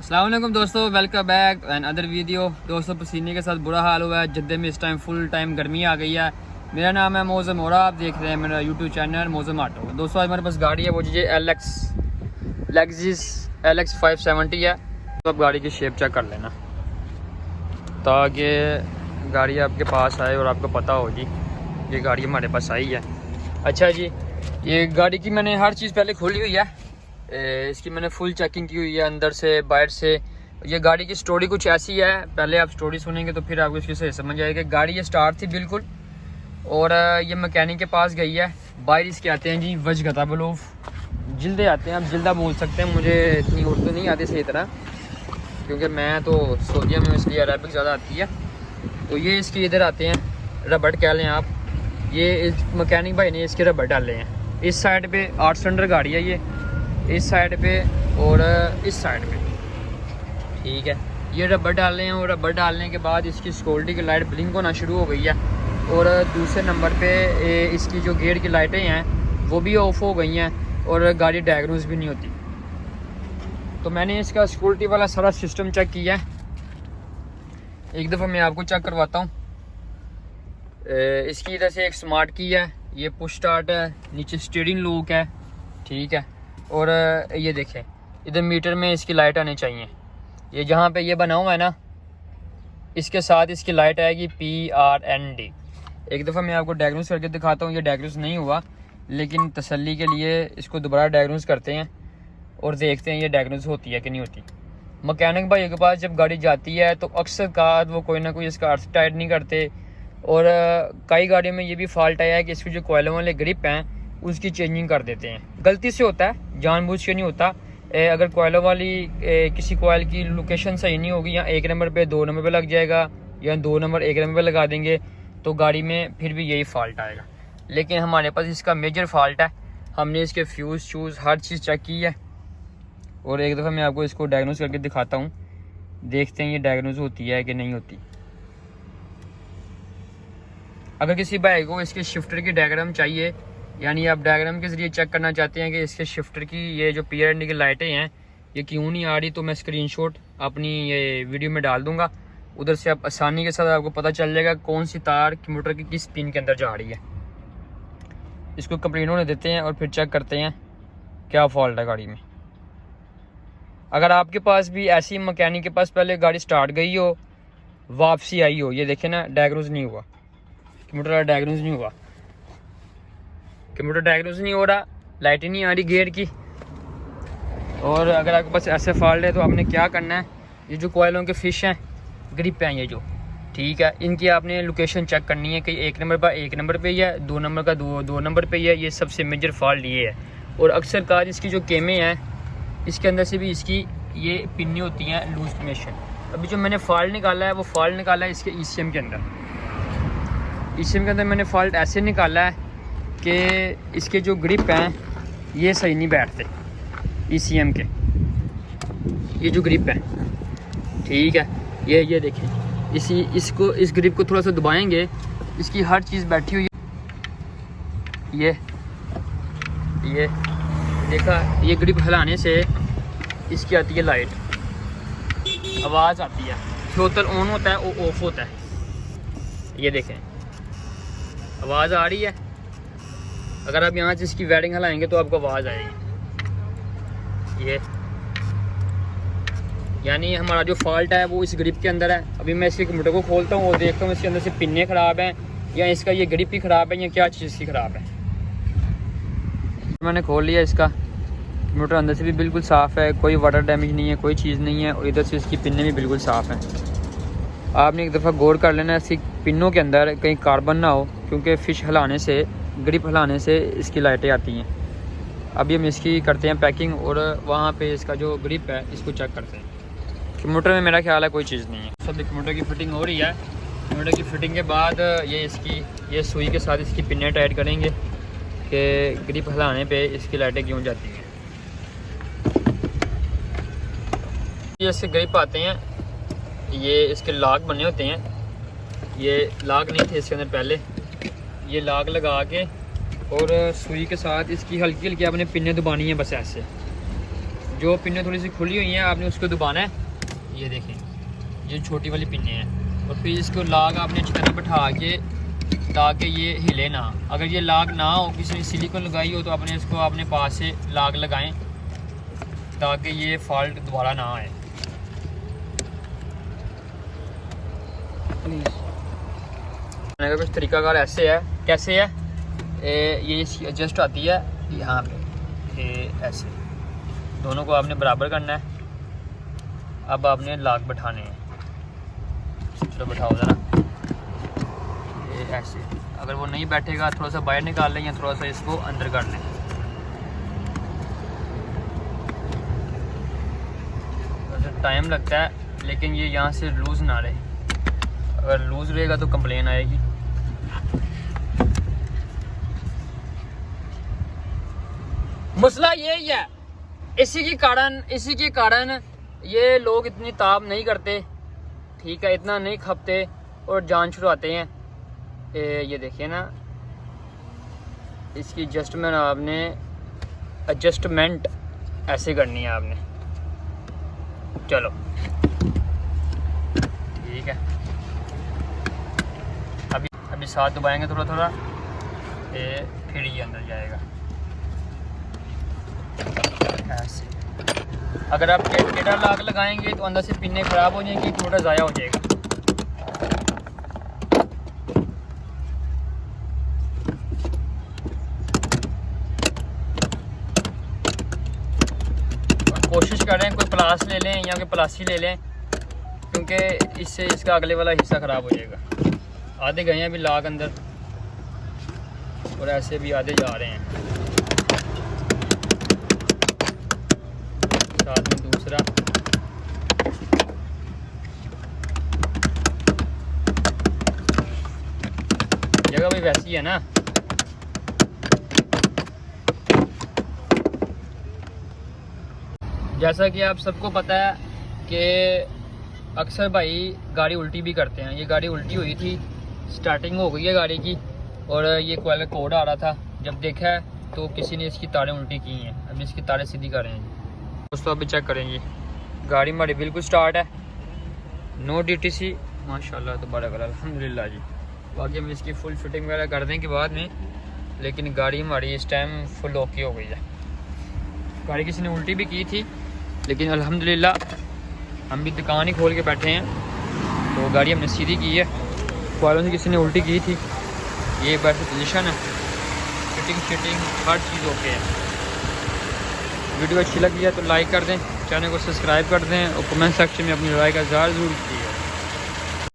अस्सलाम वालेकुम दोस्तों, welcome back and other video. दोस्तों, पसीने के साथ बुरा हाल हुआ है जद्दे में। इस टाइम फुल टाइम गर्मी आ गई है। मेरा नाम है मौज़म और आप देख रहे हैं मेरा यूट्यूब चैनल मौज़म ऑटो। दोस्तों, आज हमारे पास गाड़ी है, वो जी लेक्सिस LX 570 है। तो आप गाड़ी की शेप चेक कर लेना ताकि गाड़ी आपके पास आए और आपको पता हो जी ये गाड़ी हमारे पास आई है। अच्छा जी, ये गाड़ी की मैंने हर चीज़ पहले खोली हुई है, इसकी मैंने फुल चेकिंग की हुई है अंदर से बाहर से। ये गाड़ी की स्टोरी कुछ ऐसी है, पहले आप स्टोरी सुनेंगे तो फिर आपको इसकी सही समझ आएगी। गाड़ी ये स्टार्ट थी बिल्कुल, और ये मैकेनिक के पास गई है। बाहर इसके आते हैं जी वजगता बलूफ जिल्दे आते हैं, आप जिल्दा बोल सकते हैं। मुझे इतनी उर्दू नहीं आती सही तरह, क्योंकि मैं तो सऊदीया में हूँ, इसलिए अरबिक ज़्यादा आती है। तो ये इसके इधर आते हैं, रबड़ कह लें आप। ये इस मैकेनिक भाई ने इसके रबड़ डाले हैं। इस साइड पे 8 सिलेंडर गाड़ी है ये, इस साइड पे और इस साइड पे, ठीक है। ये रबड़ डाले हैं और रबड़ डालने के बाद इसकी सिक्योरिटी की लाइट ब्लिंक होना शुरू हो गई है। और दूसरे नंबर पे इसकी जो गेट की लाइटें हैं वो भी ऑफ हो गई हैं और गाड़ी डायग्नोज भी नहीं होती। तो मैंने इसका सिक्योरिटी वाला सारा सिस्टम चेक किया है। एक दफ़ा मैं आपको चेक करवाता हूँ। इसकी इधर से एक स्मार्ट की है, ये पुश स्टार्ट है, नीचे स्टीयरिंग लॉक है, ठीक है। और ये देखें, इधर मीटर में इसकी लाइट आनी चाहिए। ये जहाँ पे ये बना हुआ है ना, इसके साथ इसकी लाइट आएगी PRND। एक दफ़ा मैं आपको डायग्नोज करके दिखाता हूँ। ये डायग्नोज नहीं हुआ, लेकिन तसल्ली के लिए इसको दोबारा डायग्नोज करते हैं और देखते हैं ये डायग्नोज होती है कि नहीं होती। मैकेनिक भाई के पास जब गाड़ी जाती है तो अक्सर का वो कोई ना कोई इसका अर्थ टाइट नहीं करते। और कई गाड़ियों में ये भी फॉल्ट आया है कि इसकी जो कोयलों वाले ग्रिप हैं उसकी चेंजिंग कर देते हैं। गलती से होता है, जानबूझ के नहीं होता। अगर कोयलों वाली किसी कोयल की लोकेशन सही नहीं होगी, या 1 नंबर पे 2 नंबर पे लग जाएगा, या 2 नंबर 1 नंबर पे लगा देंगे, तो गाड़ी में फिर भी यही फॉल्ट आएगा। लेकिन हमारे पास इसका मेजर फॉल्ट है। हमने इसके फ्यूज़ शूज़ हर चीज़ चेक की है, और एक दफ़ा मैं आपको इसको डायग्नोज करके दिखाता हूँ। देखते हैं ये डायग्नोज होती है कि नहीं होती। अगर किसी भाई को इसके शिफ्टर की डायग्राम चाहिए, यानी आप डायग्राम के ज़रिए चेक करना चाहते हैं कि इसके शिफ्टर की ये जो PRND की लाइटें हैं ये क्यों नहीं आ रही, तो मैं स्क्रीनशॉट अपनी ये वीडियो में डाल दूंगा। उधर से आप आसानी के साथ आपको पता चल जाएगा कौन सी तार मोटर की किस पिन के अंदर जा रही है। इसको कंप्लीट होने देते हैं और फिर चेक करते हैं क्या फॉल्ट है गाड़ी में। अगर आपके पास भी ऐसी मैकेनिक के पास पहले गाड़ी स्टार्ट गई हो, वापसी आई हो, ये देखें ना, डायग्नोज नहीं हुआ, कंप्यूटर डायग्नोज नहीं हुआ, कंप्यूटर डायग्नोज नहीं हो रहा, लाइट ही नहीं आ रही गेट की। और अगर आपके पास ऐसे फॉल्ट है तो आपने क्या करना है, ये जो कोयलों के फिश हैं, ग्रिप हैं ये जो, ठीक है, इनकी आपने लोकेशन चेक करनी है कि 1 नंबर पर 1 नंबर पे ही है, 2 नंबर का 2 नंबर पे ही है। ये सबसे मेजर फॉल्ट ये है। और अक्सर कार इसकी जो केमें हैं इसके अंदर से भी इसकी ये पिन्नी होती हैं लूज कनेक्शन। अभी जो मैंने फॉल्ट निकाला है वो फॉल्ट निकाला है इसके ECM के अंदर। ECM के अंदर मैंने फॉल्ट ऐसे निकाला है कि इसके जो ग्रिप हैं ये सही नहीं बैठते। ECM के ये जो ग्रिप है, ठीक है, ये देखें, इस ग्रिप को थोड़ा सा दबाएंगे, इसकी हर चीज़ बैठी हुई है। ये देखा, ये ग्रिप हिलाने से इसकी आती है लाइट, आवाज़ आती है, थ्रोटल ऑन होता है वो ऑफ होता है। ये देखें, आवाज़ आ रही है। अगर आप यहाँ से इसकी वायरिंग हिलाएंगे तो आपको आवाज़ आएगी। ये यानी हमारा जो फॉल्ट है वो इस ग्रिप के अंदर है। अभी मैं इसके कंप्यूटर को खोलता हूँ और देखता हूँ इसके अंदर से पिन्ने ख़राब हैं, या इसका ये ग्रिप ही ख़राब है, या क्या चीज़ इसकी ख़राब है। मैंने खोल लिया इसका कंप्यूटर, अंदर से भी बिल्कुल साफ़ है, कोई वाटर डैमेज नहीं है, कोई चीज़ नहीं है। और इधर से इसकी पिन्ने भी बिल्कुल साफ़ हैं। आपने एक दफ़ा गौर कर लेना इसकी पिनों के अंदर कहीं कार्बन ना हो, क्योंकि फ़िश हिलाने से, ग्रिप हिलाने से इसकी लाइटें आती हैं। अभी हम इसकी करते हैं पैकिंग, और वहाँ पे इसका जो ग्रिप है इसको चेक करते हैं। कंप्यूटर में मेरा ख्याल है कोई चीज़ नहीं है। सब कंप्यूटर की फ़िटिंग हो रही है। कंप्यूटर की फ़िटिंग के बाद ये सुई के साथ इसकी पिन्नें टाइट करेंगे कि ग्रिप हिलाने पे इसकी लाइटें क्यों जाती हैं। ये इसके ग्रिप आते हैं, ये इसके लाग बने होते हैं। ये लाग नहीं थे इसके अंदर पहले, ये लाग लगा के और सुई के साथ इसकी हल्की हल्की आपने पिन्ने दबानी है, बस ऐसे जो पिन्ने थोड़ी सी खुली हुई हैं आपने उसको दबाना है, ये देखें ये छोटी वाली पिन्ने हैं, और फिर इसको लाग आपने अच्छी तरह बैठा के ताकि ये हिले ना। अगर ये लाग ना हो, किसी ने सिलिकॉन लगाई हो तो अपने इसको अपने पास से लाग लगाएं ताकि ये फॉल्ट दोबारा ना आए। मैंने कुछ तरीकाकार ऐसे है, कैसे है ये एडजस्ट आती है यहाँ पे, ये ऐसे दोनों को आपने बराबर करना है। अब आपने लाग बैठाने हैं, चलो बैठाओ ज़रा, ये ऐसे। अगर वो नहीं बैठेगा थोड़ा सा बाहर निकाल लें या थोड़ा सा इसको अंदर कर लें। थोड़ा टाइम लगता है लेकिन ये यहाँ से लूज़ ना रहे, अगर लूज़ रहेगा तो कंप्लेन आएगी। मसला यही है, इसी के कारण ये लोग इतनी ताब नहीं करते, ठीक है, इतना नहीं खपते और जान छुड़ाते हैं। ये देखिए ना, इसकी एडजस्टमेंट ऐसे करनी है आपने। चलो ठीक है, अभी साथ दबाएंगे थोड़ा थोड़ा, फिर ये अंदर जाएगा ऐसे। अगर आप टेढ़ा लाग लगाएंगे तो अंदर से पिन्ने ख़राब हो जाएंगी, थोड़ा ज़ाया हो जाएगा। और कोशिश करें कोई प्लास ले लें या कोई प्लासी ले लें, क्योंकि इससे इसका अगले वाला हिस्सा ख़राब हो जाएगा। आधे गए हैं अभी लाग अंदर, और ऐसे भी आधे जा रहे हैं, साथ में दूसरा। जगह भी वैसी है ना। जैसा कि आप सबको पता है कि अक्सर भाई गाड़ी उल्टी भी करते हैं। ये गाड़ी उल्टी हुई थी, स्टार्टिंग हो गई है गाड़ी की, और ये कोयल कोड आ रहा था, जब देखा है तो किसी ने इसकी तारें उल्टी की हैं। अभी इसकी तारें सीधी कर रहे हैं दोस्तों। अभी चेक करेंगे, गाड़ी हमारी बिल्कुल स्टार्ट है, नो DTC, माशाल्लाह तबारक अल्हम्दुलिल्लाह जी। बाकी हम इसकी फुल फिटिंग वगैरह कर दें के बाद में, लेकिन गाड़ी हमारी इस टाइम फुल ओके हो गई है। गाड़ी किसी ने उल्टी भी की थी, लेकिन अल्हम्दुलिल्लाह हम भी दुकान ही खोल के बैठे हैं, तो गाड़ी हमने सीधी की है। वालों से किसी ने उल्टी की थी। ये बैठे पोजीशन है, फिटिंग हर चीज़ ओके है। वीडियो अच्छी लगी है तो लाइक कर दें, चैनल को सब्सक्राइब कर दें, और कमेंट सेक्शन में अपनी राय का इज़हार ज़रूर कीजिए।